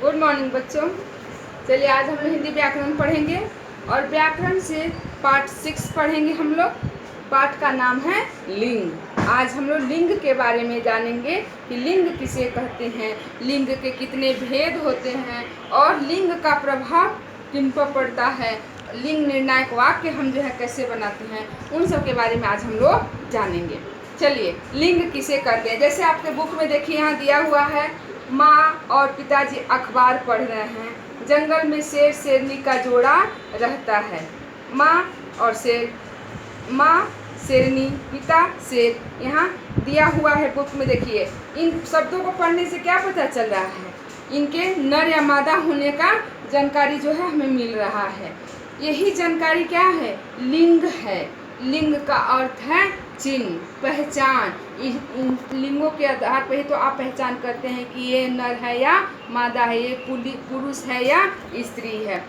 Good morning बच्चों। चलिए आज हम लोग हिंदी व्याकरण पढ़ेंगे और व्याकरण से पार्ट 6 पढ़ेंगे हम लोग। पाठ का नाम है लिंग। आज हम लोग लिंग के बारे में जानेंगे कि लिंग किसे कहते हैं, लिंग के कितने भेद होते हैं और लिंग का प्रभाव किन पर पड़ता है, लिंग निर्णायक वाक्य हम जो है कैसे बनाते हैं, उन सब के बारे में आज हम लोग जानेंगे। चलिए लिंग किसे कहते हैं। जैसे आपके बुक में देखिए यहाँ दिया हुआ है, माँ और पिताजी अखबार पढ़ रहे हैं, जंगल में शेर शेरनी का जोड़ा रहता है। माँ और शेर, माँ शेरनी, पिता शेर, यहाँ दिया हुआ है बुक में। देखिए इन शब्दों को पढ़ने से क्या पता चल रहा है, इनके नर या मादा होने का जानकारी जो है हमें मिल रहा है। यही जानकारी क्या है, लिंग है। लिंग का अर्थ है चिन्ह, पहचान। इन लिंगों के आधार पर ही तो आप पहचान करते हैं कि ये नर है या मादा है, ये पुरुष है या स्त्री है।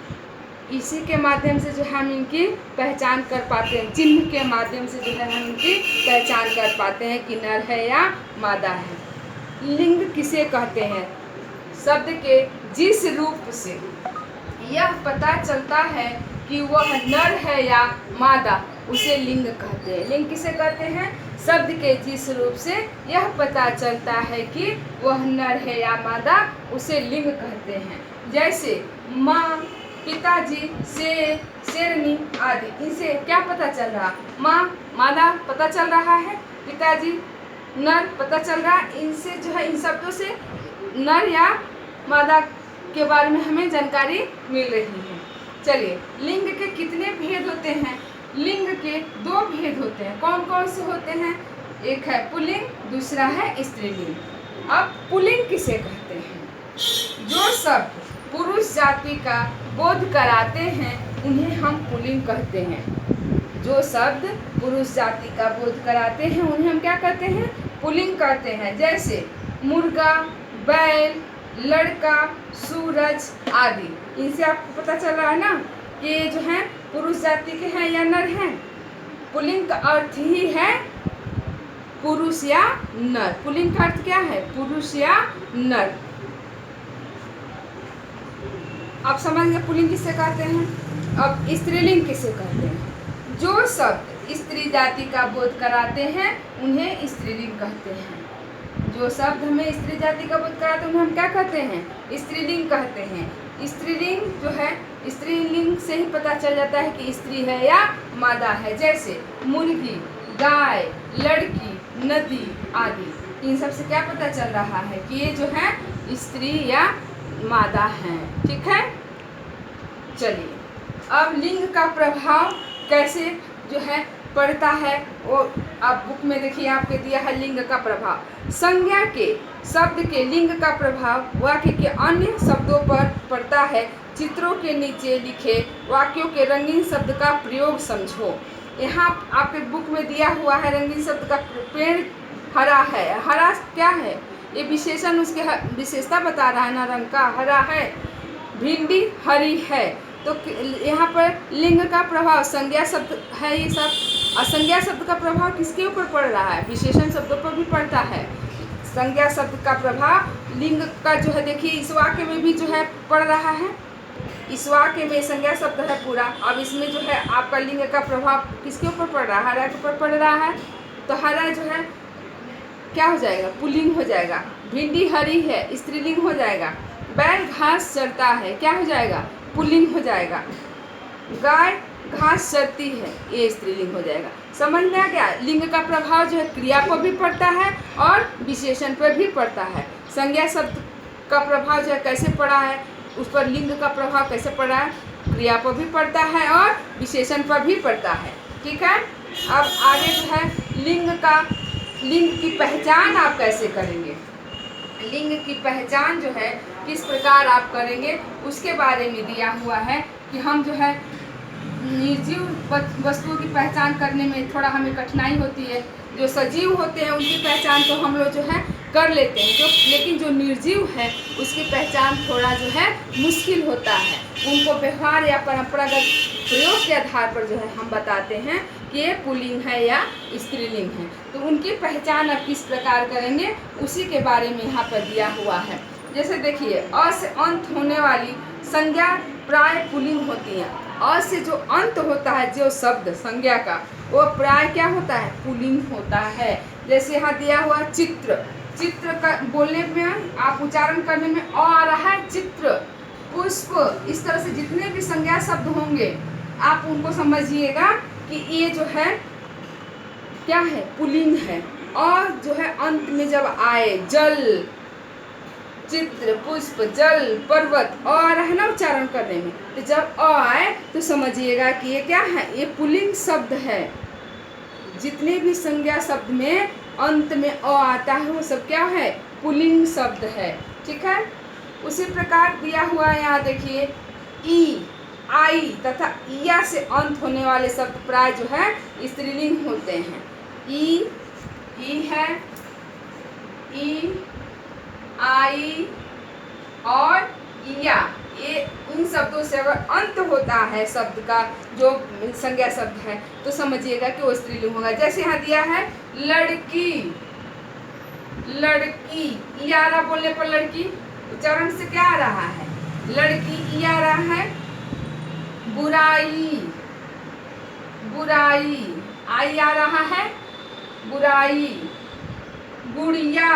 इसी के माध्यम से जो हम इनकी पहचान कर पाते हैं, चिन्ह के माध्यम से जो है हम इनकी पहचान कर पाते हैं कि नर है या मादा है। लिंग किसे कहते हैं, शब्द के जिस रूप से यह पता चलता है कि वह नर है या मादा, उसे लिंग कहते हैं। लिंग किसे कहते हैं, शब्द के जिस रूप से यह पता चलता है कि वह नर है या मादा, उसे लिंग कहते हैं। जैसे माँ, पिताजी, शेर, शेरनी आदि, इनसे क्या पता चल रहा, माँ मादा पता चल रहा है, पिताजी नर पता चल रहा है। इनसे जो है, इन शब्दों से नर या मादा के बारे में हमें जानकारी मिल रही है। चलिए लिंग के कितने भेद होते हैं, लिंग के 2 भेद होते हैं। कौन कौन से होते हैं, एक है पुल्लिंग, दूसरा है स्त्रीलिंग। अब पुल्लिंग किसे कहते हैं, जो शब्द पुरुष जाति का बोध कराते हैं उन्हें हम पुल्लिंग कहते हैं। जो शब्द पुरुष जाति का बोध कराते हैं उन्हें हम क्या कहते हैं, पुल्लिंग कहते हैं। जैसे मुर्गा, बैल, लड़का, सूरज आदि, इनसे आपको पता चल रहा है ना कि ये जो है पुरुष जाति के हैं या नर हैं। पुल्लिंग का अर्थ ही है पुरुष या नर। पुल्लिंग का अर्थ क्या है, पुरुष या नर। आप समझ गए पुल्लिंग किसे कहते हैं। अब स्त्रीलिंग किसे कहते हैं, जो शब्द स्त्री जाति का बोध कराते हैं उन्हें स्त्रीलिंग कहते हैं। जो शब्द हमें स्त्री जाति का बोध कराते हैं उन्हें हम क्या कहते हैं, स्त्रीलिंग कहते हैं। स्त्रीलिंग जो है, स्त्रीलिंग से ही पता चल जाता है कि स्त्री है या मादा है। जैसे मुर्गी, गाय, लड़की, नदी आदि, इन सब से क्या पता चल रहा है कि ये जो है स्त्री या मादा हैं। ठीक है। चलिए अब लिंग का प्रभाव कैसे जो है पड़ता है, वो आप बुक में देखिए आपके दिया है लिंग का प्रभाव। संज्ञा के शब्द के लिंग का प्रभाव वाक्य के अन्य शब्दों पर पड़ता है। चित्रों के नीचे लिखे वाक्यों के रंगीन शब्द का प्रयोग समझो। यहाँ आपके बुक में दिया हुआ है रंगीन शब्द का, पेड़ हरा है, हरा क्या है, ये विशेषण उसके विशेषता बता रहा है ना, रंग का हरा है। भिंडी हरी है, तो यहाँ पर लिंग का प्रभाव संज्ञा शब्द है ये सब, और संज्ञा शब्द का प्रभाव किसके ऊपर पड़ रहा है, विशेषण शब्दों पर भी पड़ता है। संज्ञा शब्द का प्रभाव लिंग का जो है, देखिए इस वाक्य में भी जो है पड़ रहा है। इस वाक्य में संज्ञा शब्द है पूरा, अब इसमें जो है आपका लिंग का प्रभाव किसके ऊपर पड़ रहा है, हरा के ऊपर पड़ रहा है। तो हरा जो है क्या हो जाएगा, पुल्लिंग हो जाएगा। भिंडी हरी है, स्त्रीलिंग हो जाएगा। बैल घास चरता है, क्या हो जाएगा, पुल्लिंग हो जाएगा। गाय घास चरती है, ये स्त्रीलिंग हो जाएगा। समझ में आ गया, लिंग का प्रभाव जो है क्रिया पर भी पड़ता है और विशेषण पर भी पड़ता है। संज्ञा शब्द का प्रभाव जो है कैसे पड़ा है, उस पर लिंग का प्रभाव कैसे पड़ा है, क्रिया पर भी पड़ता है और विशेषण पर भी पड़ता है। ठीक है। अब आगे जो है लिंग की पहचान आप कैसे करेंगे, लिंग की पहचान जो है किस प्रकार आप करेंगे उसके बारे में दिया हुआ है कि हम जो है निर्जीव वस्तुओं की पहचान करने में थोड़ा हमें कठिनाई होती है। जो सजीव होते हैं उनकी पहचान तो हम लोग जो है कर लेते हैं, लेकिन जो निर्जीव है उसकी पहचान थोड़ा जो है मुश्किल होता है। उनको व्यवहार या परंपरागत प्रयोग के आधार पर जो है हम बताते हैं कि ये पुल्लिंग है या स्त्रीलिंग है। तो उनकी पहचान अब किस प्रकार करेंगे उसी के बारे में यहाँ पर दिया हुआ है। जैसे देखिए अ से अंत होने वाली संज्ञा प्राय पुल्लिंग होती है। अ से जो अंत होता है जो शब्द संज्ञा का, वो प्राय क्या होता है, पुल्लिंग होता है। जैसे यहाँ दिया हुआ चित्र, चित्र का बोलने में आप उच्चारण करने में अ आ रहा है, चित्र, पुष्प, इस तरह से जितने भी संज्ञा शब्द होंगे आप उनको समझिएगा कि ये जो है क्या है, पुल्लिंग है। और जो है अंत में जब आए, जल, चित्र, पुष्प, जल, पर्वत, और है ना उच्चारण करने में, तो जब अ आए तो समझिएगा कि ये क्या है, ये पुल्लिंग शब्द है। जितने भी संज्ञा शब्द में अंत में अ आता है वो सब क्या है, पुल्लिंग शब्द है। ठीक है। उसी प्रकार दिया हुआ है यहाँ देखिए ई, आई तथा इया से अंत होने वाले शब्द प्राय जो है स्त्रीलिंग होते हैं। ई है, ई, आई और इया, ये इन शब्दों से अगर अंत होता है शब्द का, जो संज्ञा शब्द है, तो समझिएगा कि वो स्त्रीलिंग होगा। जैसे यहाँ दिया है लड़की, लड़की, ई आ रहा बोलने पर लड़की, उच्चारण से क्या आ रहा है, लड़की, ई आ रहा है। बुराई, बुराई, आई आ रहा है, बुराई। गुड़िया,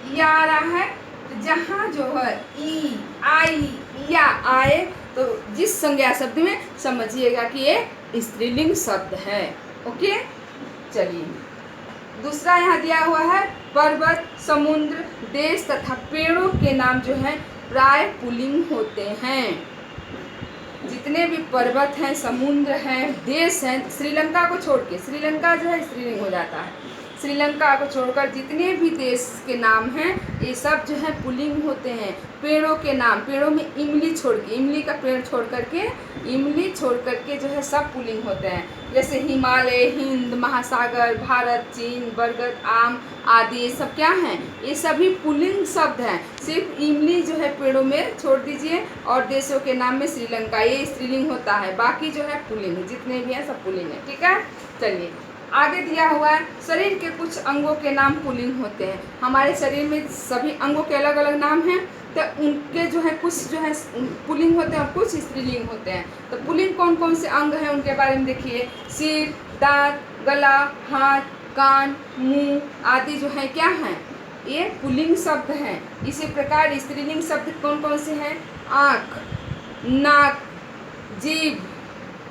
ई आ रहा है। तो जहाँ जो है ई, आई, या आए तो जिस संज्ञा शब्द में समझिएगा कि ये स्त्रीलिंग शब्द है। ओके, चलिए दूसरा यहाँ दिया हुआ है पर्वत, समुद्र, देश तथा पेड़ों के नाम जो है प्राय पुल्लिंग होते हैं। जितने भी पर्वत हैं, समुद्र हैं, देश हैं, श्रीलंका को छोड़ के, श्रीलंका जो है स्त्रीलिंग हो जाता है, श्रीलंका को छोड़कर जितने भी देश के नाम हैं ये सब जो है पुल्लिंग होते हैं। पेड़ों के नाम, पेड़ों में इमली छोड़ के, इमली का पेड़ छोड़ करके, इमली छोड़ करके जो है सब पुल्लिंग होते हैं। जैसे हिमालय, हिंद महासागर, भारत, चीन, बरगद, आम आदि, ये सब क्या हैं, ये सभी पुल्लिंग शब्द हैं। सिर्फ इमली जो है पेड़ों में छोड़ दीजिए और देशों के नाम में श्रीलंका, ये स्त्रीलिंग होता है, बाकी जो है पुल्लिंग, जितने भी हैं सब पुल्लिंग है। ठीक है। चलिए आगे दिया हुआ है शरीर के कुछ अंगों के नाम पुल्लिंग होते हैं। हमारे शरीर में सभी अंगों के अलग अलग नाम हैं, तो उनके जो है कुछ जो है पुल्लिंग होते हैं और कुछ स्त्रीलिंग होते हैं। तो पुल्लिंग कौन कौन से अंग हैं उनके बारे में देखिए, सिर, दांत, गला, हाथ, कान, मुंह आदि जो है क्या हैं, ये पुल्लिंग शब्द हैं। इसी प्रकार स्त्रीलिंग शब्द कौन कौन से हैं, आँख, नाक, जीभ,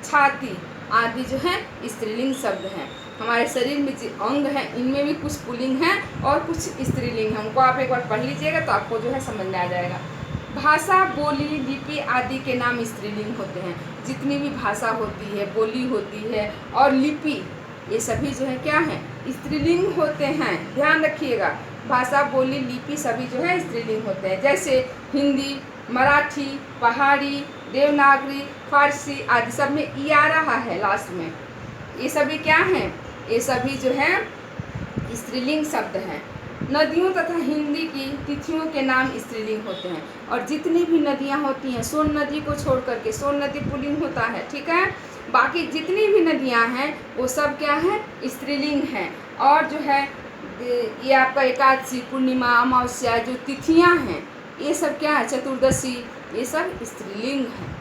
छाती आदि जो है स्त्रीलिंग शब्द हैं। हमारे शरीर में जो अंग हैं इनमें भी कुछ पुल्लिंग हैं और कुछ स्त्रीलिंग हैं। उनको आप एक बार पढ़ लीजिएगा तो आपको जो है समझ में आ जाएगा। भाषा, बोली, लिपि आदि के नाम स्त्रीलिंग होते हैं। जितनी भी भाषा होती है, बोली होती है और लिपि, ये सभी जो है क्या हैं, स्त्रीलिंग होते हैं। ध्यान रखिएगा, भाषा, बोली, लिपि सभी जो है स्त्रीलिंग होते हैं। जैसे हिंदी, मराठी, पहाड़ी, देवनागरी, फारसी आदि सब में ई आ रहा है लास्ट में, ये सभी क्या हैं, ये सभी जो है स्त्रीलिंग शब्द हैं। नदियों तथा हिंदी की तिथियों के नाम स्त्रीलिंग होते हैं। और जितनी भी नदियाँ होती हैं, सोन नदी को छोड़ करके, सोन नदी पुल्लिंग होता है। ठीक है। बाकी जितनी भी नदियाँ हैं वो सब क्या है, स्त्रीलिंग हैं। और जो है ये आपका एकादशी, पूर्णिमा, अमावस्या जो तिथियाँ हैं ये सब क्या है, चतुर्दशी, ये सब स्त्रीलिंग हैं।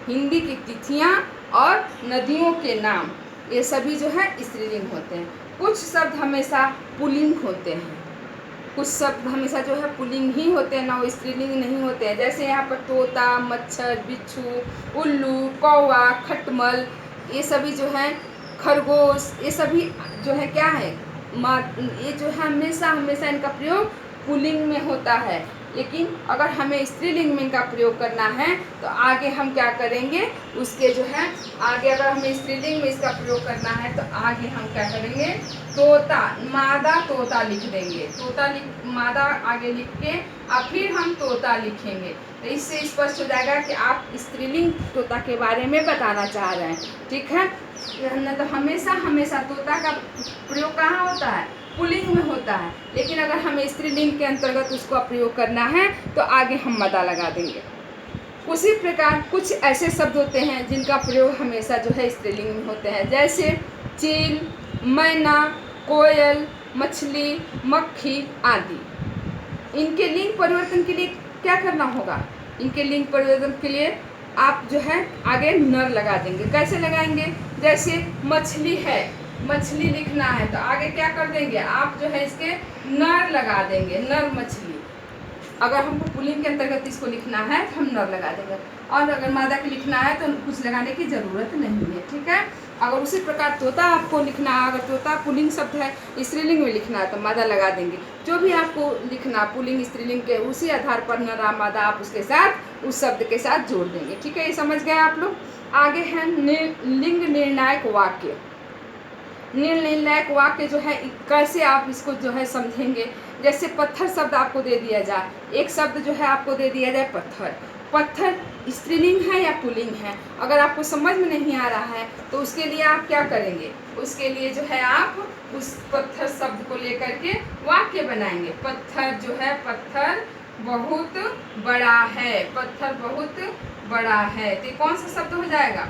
हिंदी की तिथियाँ और नदियों के नाम ये सभी जो है स्त्रीलिंग होते हैं। कुछ शब्द हमेशा पुल्लिंग होते हैं, कुछ शब्द हमेशा जो है पुल्लिंग ही होते हैं ना, वो स्त्रीलिंग नहीं होते हैं। जैसे यहाँ पर तोता, मच्छर, बिच्छू, उल्लू, कौवा, खटमल, ये सभी जो है खरगोश, ये सभी जो है क्या है, ये जो है हमेशा इनका प्रयोग पुल्लिंग में होता है। लेकिन अगर हमें स्त्रीलिंग में इनका प्रयोग करना है तो आगे हम क्या करेंगे, उसके जो है आगे अगर हमें स्त्रीलिंग में इसका प्रयोग करना है तो आगे हम क्या करेंगे, तोता, मादा तोता लिख देंगे, तोता मादा आगे लिख के और फिर हम तोता लिखेंगे। तो इससे स्पष्ट हो जाएगा कि आप स्त्रीलिंग तोता के बारे में बताना चाह रहे हैं। ठीक है। न तो हमेशा तोता का प्रयोग कहाँ होता है, पुल्लिंग में होता है। लेकिन अगर हमें स्त्रीलिंग के अंतर्गत उसका प्रयोग करना है तो आगे हम मादा लगा देंगे। उसी प्रकार कुछ ऐसे शब्द होते हैं जिनका प्रयोग हमेशा जो है स्त्रीलिंग में होते हैं। जैसे चील, मैना, कोयल, मछली, मक्खी आदि। इनके लिंग परिवर्तन के लिए क्या करना होगा? इनके लिंग परिवर्तन के लिए आप जो है आगे नर लगा देंगे। कैसे लगाएंगे? जैसे मछली है, मछली लिखना है तो आगे क्या कर देंगे आप जो है इसके नर लगा देंगे, नर मछली। अगर हमको पुल्लिंग के अंतर्गत इसको लिखना है तो हम नर लगा देंगे, और अगर मादा के लिखना है तो कुछ लगाने की ज़रूरत नहीं है, ठीक है। अगर उसी प्रकार तोता आपको लिखना है, अगर तोता पुल्लिंग शब्द है स्त्रीलिंग में लिखना है तो मादा लगा देंगे। जो भी आपको लिखना पुल्लिंग स्त्रीलिंग के उसी आधार पर नर मादा आप उसके साथ उस शब्द के साथ जोड़ देंगे, ठीक है। ये समझ गए आप लोग। आगे है लिंग निर्णायक वाक्य। निर्णायक वाक्य जो है कैसे आप इसको जो है समझेंगे? जैसे पत्थर शब्द आपको दे दिया जाए, एक शब्द जो है आपको दे दिया जाए पत्थर। पत्थर स्त्रीलिंग है या पुल्लिंग है? अगर आपको समझ में नहीं आ रहा है तो उसके लिए आप क्या करेंगे? उसके लिए जो है आप उस पत्थर शब्द को लेकर के वाक्य बनाएंगे। पत्थर जो है, पत्थर बहुत बड़ा है, पत्थर बहुत बड़ा है, तो कौन सा शब्द हो जाएगा?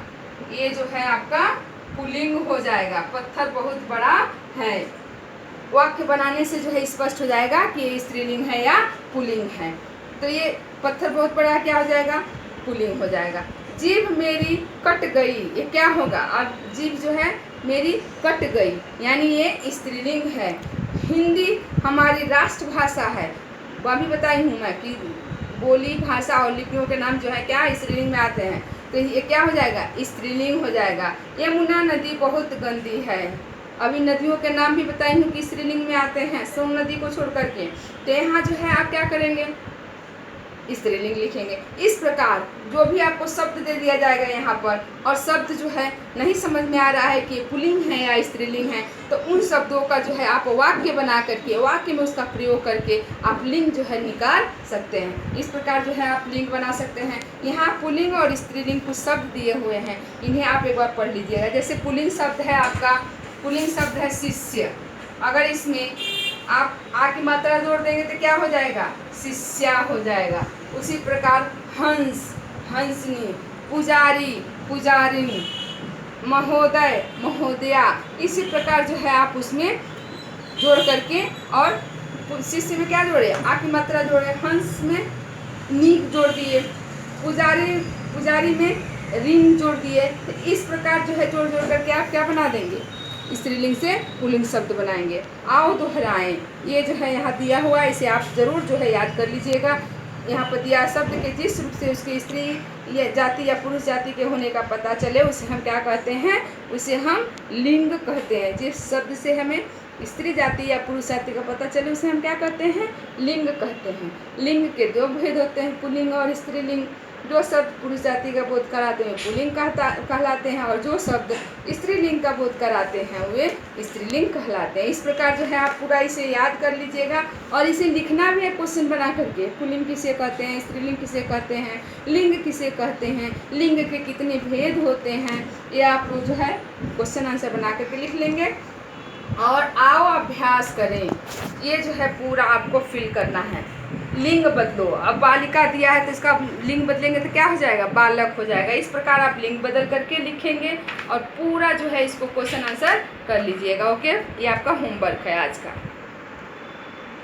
ये जो है आपका पुल्लिंग हो जाएगा। पत्थर बहुत बड़ा है। वाक्य बनाने से जो है स्पष्ट हो जाएगा कि ये स्त्रीलिंग है या पुल्लिंग है। तो ये पत्थर बहुत बड़ा क्या हो जाएगा? पुल्लिंग हो जाएगा। जीभ मेरी कट गई, ये क्या होगा? अब जीभ जो है मेरी कट गई यानी ये स्त्रीलिंग है। हिंदी हमारी राष्ट्रभाषा है। वह भी बताई हूँ मैं कि बोली भाषा और लिपियों के नाम जो है क्या स्त्रीलिंग में आते हैं, तो ये क्या हो जाएगा? स्त्रीलिंग हो जाएगा। यमुना नदी बहुत गंदी है। अभी नदियों के नाम भी बताई हूँ कि स्त्रीलिंग में आते हैं, सोन नदी को छोड़ करके। तो यहाँ जो है आप क्या करेंगे? स्त्रीलिंग लिखेंगे। इस प्रकार जो भी आपको शब्द दे दिया जाएगा यहाँ पर, और शब्द जो है नहीं समझ में आ रहा है कि पुल्लिंग है या स्त्रीलिंग है, तो उन शब्दों का जो है आप वाक्य बना करके वाक्य में उसका प्रयोग करके आप लिंग जो है निकाल सकते हैं। इस प्रकार जो है आप लिंग बना सकते हैं। यहाँ पुल्लिंग और स्त्रीलिंग कुछ शब्द दिए हुए हैं, इन्हें आप एक बार पढ़ लीजिएगा। जैसे पुल्लिंग शब्द है आपका, पुल्लिंग शब्द है शिष्य। अगर इसमें आप आ की मात्रा जोड़ देंगे तो क्या हो जाएगा? शिष्या हो जाएगा। उसी प्रकार हंस, हंसनी, पुजारी, पुजारिनी, महोदय, महोदया, इसी प्रकार जो है आप उसमें जोड़ करके, और शिष्य में क्या जोड़े? आ की मात्रा जोड़े, हंस में नी जोड़ दिए, पुजारी, पुजारी में ऋण जोड़ दिए। तो इस प्रकार जो है जोड़ जोड़ करके आप क्या बना देंगे? स्त्रीलिंग से पुल्लिंग शब्द बनाएंगे। आओ दोहराएं, ये जो है यहाँ दिया हुआ है, इसे आप ज़रूर जो है याद कर लीजिएगा। यहाँ पर दिया शब्द के जिस रूप से उसकी स्त्री या जाति या पुरुष जाति के होने का पता चले उसे हम क्या कहते हैं? उसे हम लिंग कहते हैं। जिस शब्द से हमें स्त्री जाति या पुरुष जाति का पता चले उसे हम क्या कहते हैं? लिंग कहते हैं। लिंग के दो भेद होते हैं, पुल्लिंग और स्त्रीलिंग। जो शब्द पुरुष जाति का बोध कराते हैं पुल्लिंग कहलाते हैं, और जो शब्द स्त्रीलिंग का बोध कराते हैं वे स्त्रीलिंग कहलाते हैं। इस प्रकार जो है आप पूरा इसे याद कर लीजिएगा, और इसे लिखना भी है क्वेश्चन बना करके। पुल्लिंग किसे कहते हैं, स्त्रीलिंग किसे कहते हैं, लिंग किसे कहते हैं, लिंग के कितने भेद होते हैं, ये आप जो है क्वेश्चन आंसर बना करके लिख लेंगे। और आओ अभ्यास करें, ये जो है पूरा आपको फिल करना है। लिंग बदलो, अब बालिका दिया है तो इसका लिंग बदलेंगे तो क्या हो जाएगा? बालक हो जाएगा। इस प्रकार आप लिंग बदल करके लिखेंगे और पूरा जो है इसको क्वेश्चन आंसर कर लीजिएगा। ओके, ये आपका होमवर्क है आज का।